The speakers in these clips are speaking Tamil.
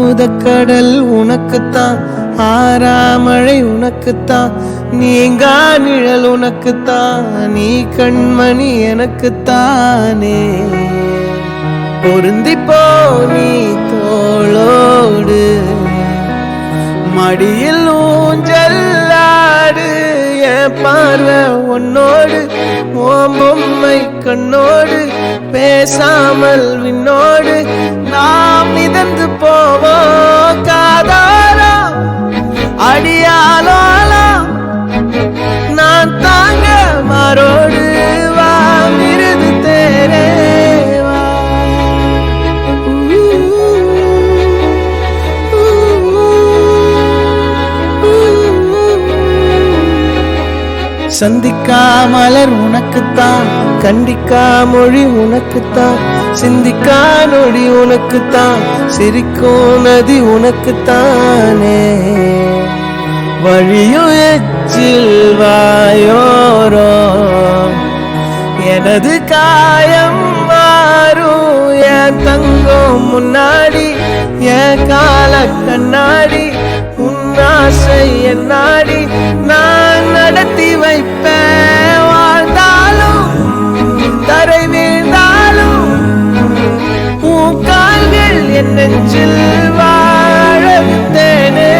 அமுதக்கடல் உனக்குத்தான், ஆறாமழை உனக்குத்தான், நீங்கா நிழல் உனக்குத்தான், நீ கண்மணி எனக்குத்தானே. பொருந்திப்போ நீ தோளோடு, மடியில் ஊஞ்சல்லாடு, என் பார்வை உன்னோடு, ஓம் பொம்மை கண்ணோடு, பேசாமல் விண்ணோடு நாம் மிதந்து போவோம் காதாரா அடியாலோலா. நான் தாங்க மாறோடு வா மிருது தேரே வா. சந்திக்கா மலர் உனக்குத்தான், கண்டிக்கா மொழி உனக்குத்தான், சிந்திக்கா நொடி உனக்குத்தான், சிரிக்கும் நதி உனக்குத்தானே. வழியும் எச்சில் வாயோரோ எனது காயம் மாறும், என் தங்கம் முன்னாடி என் கால கண்ணாடி, உன்னாசை என்னாடி நான் நடத்தி வைப்பேன். வாழ்ந்தாலும் தரை வீழ்ந்தாலும் உன் கால்கள் என் நெஞ்சில் வாழ விட்டேனே.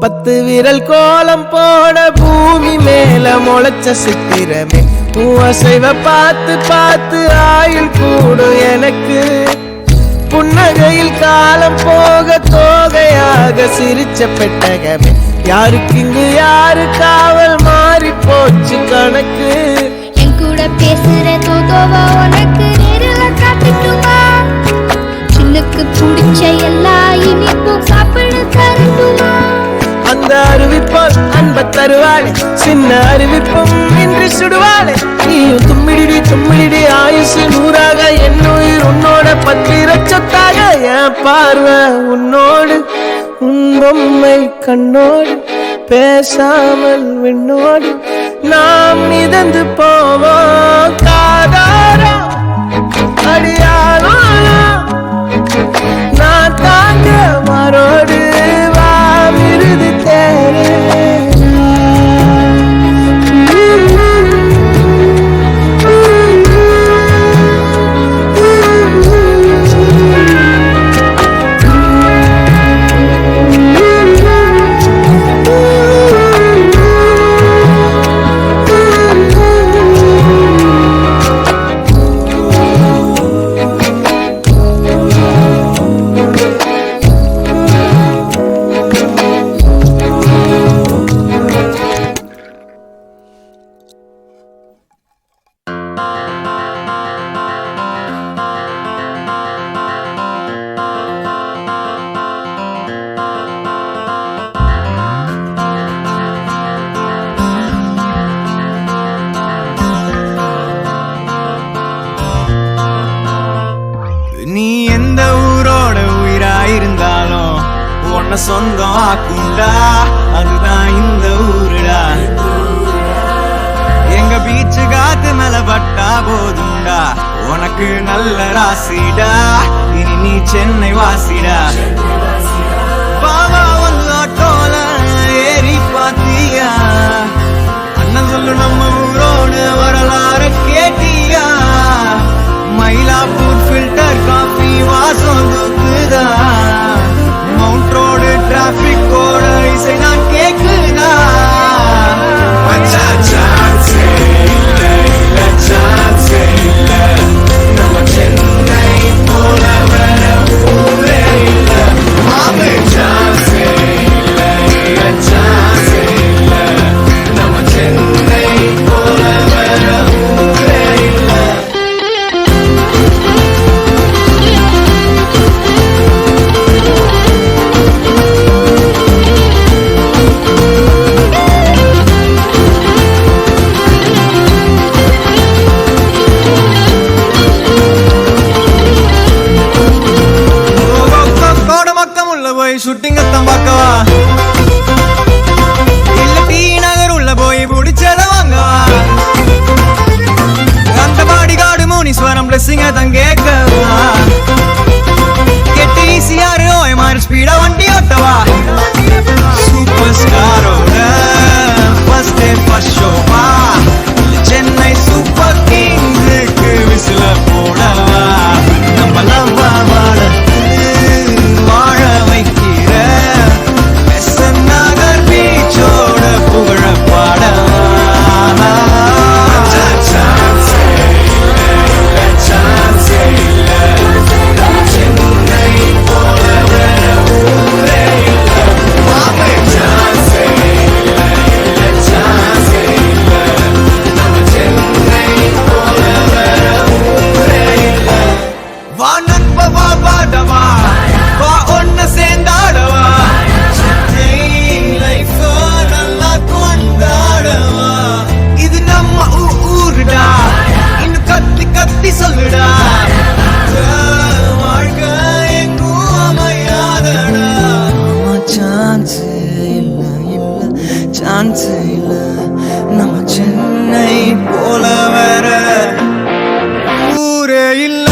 பத்து விரல் கோலம் போட பூமி மேல முளைச்ச சித்திரமே, அசைவ பார்த்து பார்த்து ஆயுள் கூடும் எனக்கு. புன்னகையில் காலம் போக தோகையாக சிரிச்ச பெட்டகமே, யாருக்கு இங்கு யாரு காவல் மாறி போச்சு கணக்கு. என் கூட பேசுற தோதோவா உனக்கு நேரில் காட்டுமா, சின்னுக்கு பிடிச்ச எல்லா இனிப்பும் சாப்பிட தரட்டுமா. அந்த அறிவிப்பால் அன்ப தருவாளே, சின்ன அறிவிப்பும் இன்று சுடுவாளே. நீயும் தும்மிடி தும்மிடி ஆயுசு நூறாக, என் உயிர் உன்னோட பத்திர சொத்தாக. என் பார்வை உன்னோடு, உன் பொம்மை கண்ணோடு, பேசாமல் விண்ணோடு நாம் மிதந்து போவோம் காதாரா அடியாளோ. நான் தாங்க மாறோடு வா மிருது தேரே. சொந்தம் ஆக்குண்டா, அதுதான் இந்த ஊருடா. எங்க பீச்சு காத்து மேல பட்டா போதுண்டா, உனக்கு நல்ல ராசிடா, இனி நீ சென்னை வாசிடா. பாவா வந்து ஆட்டோல ஏறி பாத்தியா, அண்ணன் சொல்லு நம்ம ஊரோடு வரலாறு கேட்டியா. மயிலாப்பூர் ஃபில்டர் காஃபி வாசம் தூக்குதா, மவுண்ட் ரோடு டிராபிக் ஓட இசை நான் கேக்குதா. சான்ஸே இல்ல, இல்ல சான்ஸே இல்ல, நம்ம சென்னை போல வர ஊரே இல்ல. மாமே சான்ஸே சான்ஸ் இல்ல நம்ம சென்னை போல வர ஊரே இல்ல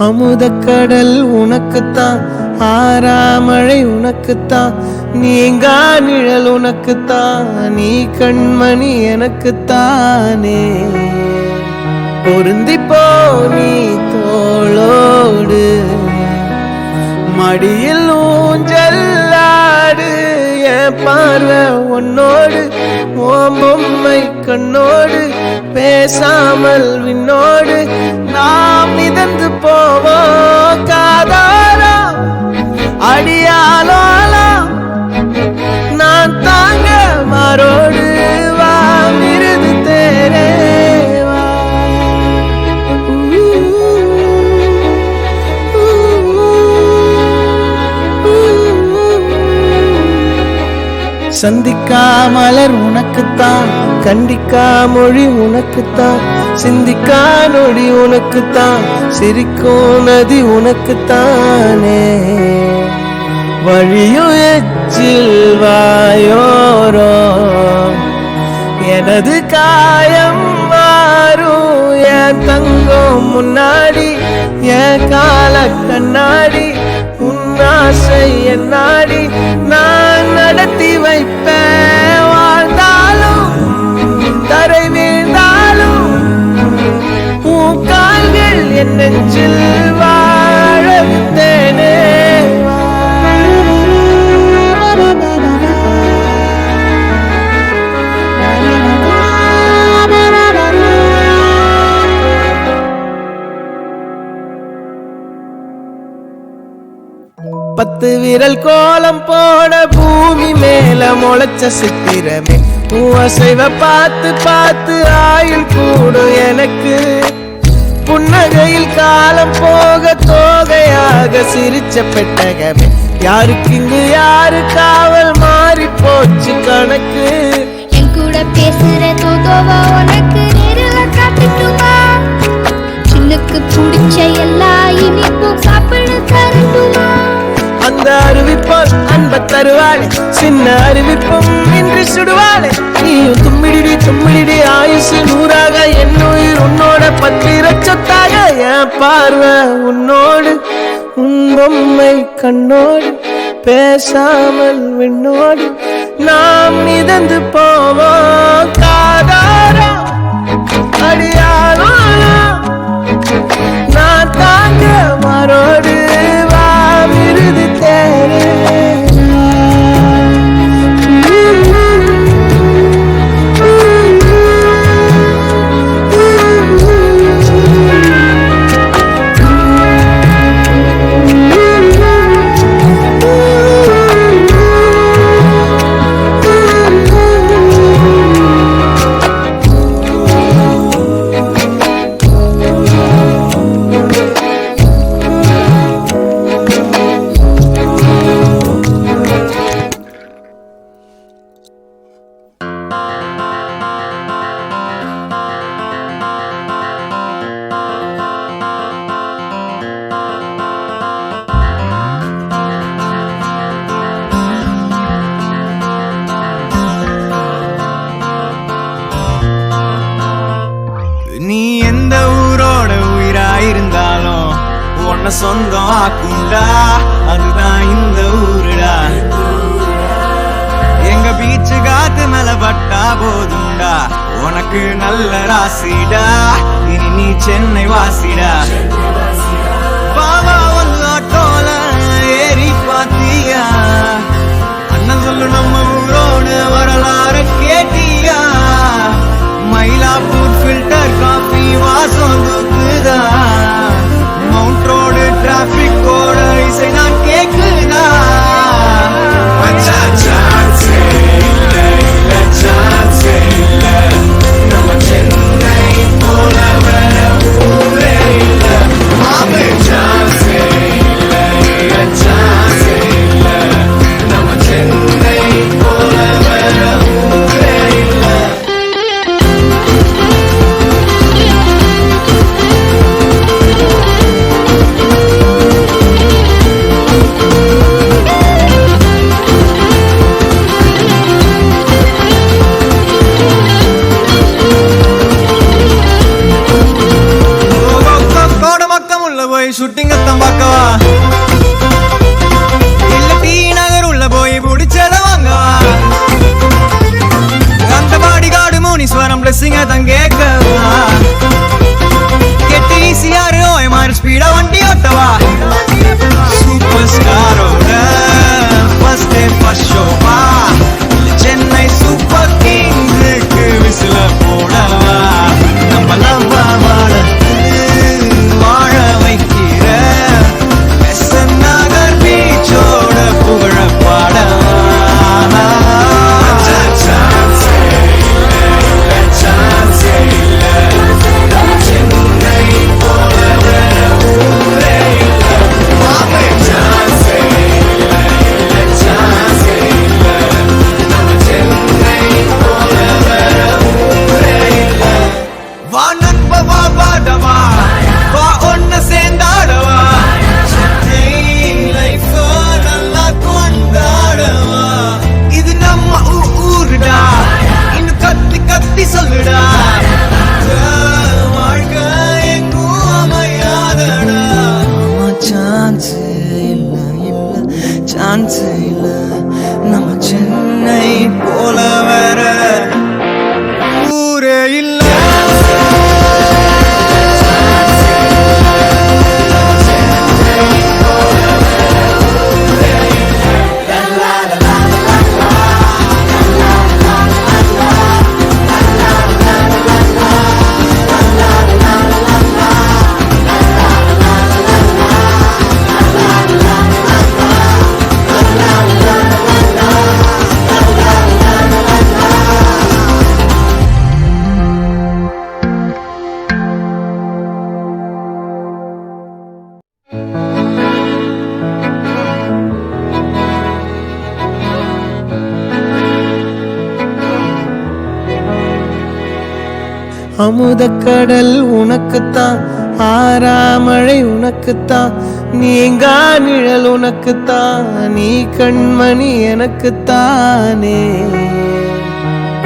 அமுதக்கடல் உனக்குத்தான், ஆறாமழை உனக்குத்தான், நீங்கா நிழல் உனக்குத்தான், நீ கண்மணி எனக்குத்தானே. பொருந்திப்போ நீ தோளோடு, மடியில் ஊஞ்சல்லாடு, என் பார்வை உன்னோடு, ஓம் பொம்மை கண்ணோடு, பேசாமல் விண்ணோடு நாம் மிதந்து போவோம் காதாரா அடியாலோலா. நான் தாங்க மாறோடு வா மிருது தேரே வா. சந்திக்கா மலர் உனக்குத்தான், கண்டிக்கா மொழி உனக்குத்தான், சிந்திக்கா நொடி உனக்குத்தான், சிரிக்கும் நதி உனக்குத்தானே. வழியும் எச்சில் வாயோரோ எனது காயம் மாறும், என் தங்கம் முன்னாடி என் கால கண்ணாடி, உன்னாசை என்னாடி நான் நடத்தி வைப்பேன். வாழ்ந்தாலும் தரை வீழ்ந்தாலும் உன் கால்கள் என் நெஞ்சில் வாழ விட்டேனே. பத்து விரல் கோலம் போட பூமி மேல முளைச்ச சித்திரமே, உன் அசைவ பார்த்து பார்த்து ஆயுள் கூடும் எனக்கு. புன்னகையில் காலம் போக தோகையாக சிரிச்ச பெட்டகமே, யாருக்கு இங்கு யாரு காவல் மாறி போச்சு கணக்கு. என் கூட பேசுற தோதோவா உனக்கு நேரில காட்டுட்டுமா, சின்னுக்கு பிடிச்ச எல்லா இனிப்பும் சாப்பிட தரட்டுமா. அந்த அறிவிப்பால் அன்ப தருவாளே, சின்ன அறிவிப்பும் இன்றி சுடுவாளே. நீயும் தும்மிடி தும்மிடி ஆயுசு நூறாக, என் உயிர் உன்னோட பத்திர சொத்தாக. என் பார்வை உன்னோடு, உன் பொம்மை கண்ணோடு, பேசாமல் விண்ணோடு நாம் மிதந்து போவோம் காதாரா அடியாலோ. நான் தாங்க மாறோடு வா மிருது தேரே. சொந்தம் ஆக்குண்டா, அதுதான் இந்த ஊருடா. எங்க பீச்சு காத்து மேல பட்டா போதுண்டா, உனக்கு நல்ல ராசிடா, இனி நீ சென்னை வாசிடா. பாபா வந்து ஆட்டோல ஏறி பாத்தியா, அண்ணன் சொல்லு நம்ம ஊரோட வரலாறு கே போய் ஷூட்டிங் பார்க்கவா, இல்ல டி நகர் உள்ள போய் பிடிச்சத வாங்கவா, அந்த பாடிகாடு முனீஸ்வரம் பிளஸிங்க தான் கேட்கவா, கெட்டி ஈசியாரு ஓயமாறு ஸ்பீடா வண்டி ஓட்டவா, சூப்பர் ஸ்டாரோட ஃபர்ஸ்ட் டே ஃபர்ஸ்ட் ஷோவா, சென்னை சூப்பர் கிங்ஸுக்கு விசில போடவா, நம்ம லவ்வா வாழ வைக்கிற எஸ்என் நகர் பீச்சோட புகழ பாடவா. வா நண்ப வா பாடவா, வா ஒன்ன சேர்ந்தாடவா, லைஃப் நல்லா கொண்டாடவா, இது நம்ம ஊருடா, இன்னும் கத்தி கத்தி சொல்லுடா, வாழ்க்கை எங்கும் அமையாதடா, சான்ஸ் இல்ல இல்ல சான்ஸ் இல்ல, நம்ம சென்னை போல வேற ஊரே இல்ல. அமுதக்கடல் உனக்குத்தான், ஆறாமழை உனக்குத்தான், நீங்கா நிழல் உனக்குத்தான், நீ கண்மணி எனக்குத்தானே,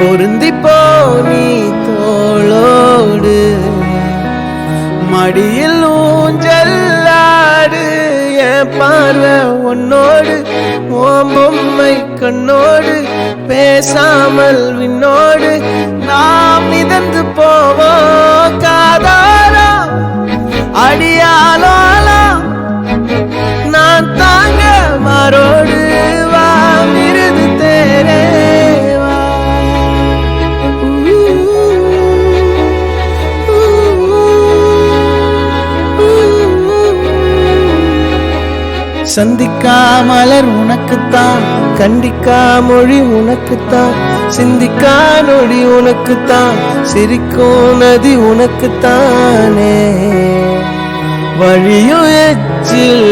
பொருந்திப்போ நீ தோளோடு, மடியில் ஊஞ்சல்லாடு, என் பார்வை உன்னோடு, ஓம் பொம்மை கண்ணோடு, பேசாமல் விண்ணோடு, நாம் மிதந்து போவோம் காதாரா அடியாலோலா, நான் தாங்க மாறோடு, வா மிருது தேரே வா. சந்திக்கா மலர் உனக்குத்தான், கண்டிக்கா மொழி உனக்குத்தான், சிந்திக்கா நொடி உனக்குத்தான், சிரிக்கும் நதி உனக்குத்தானே, வழியும் எச்சில்